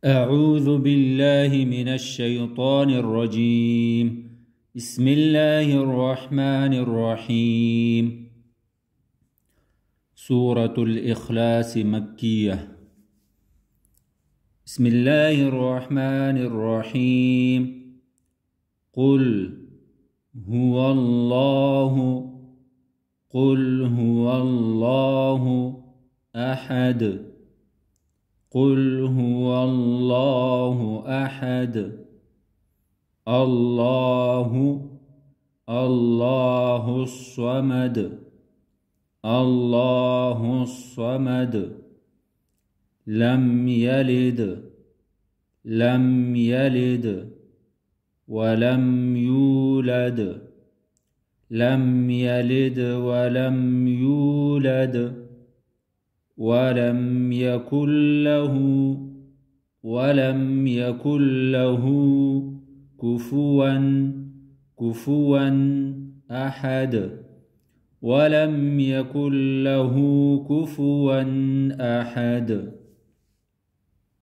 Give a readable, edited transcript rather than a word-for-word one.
أعوذ بالله من الشيطان الرجيم. بسم الله الرحمن الرحيم. سورة الإخلاص مكية. بسم الله الرحمن الرحيم. قل هو الله أحد. قل هو الله أحد. الله الصمد. الله الصمد. لم يلد ولم يولد. لم يلد ولم يولد ولم يكن له كفوا أحد. ولم يكن له كفوا أحد.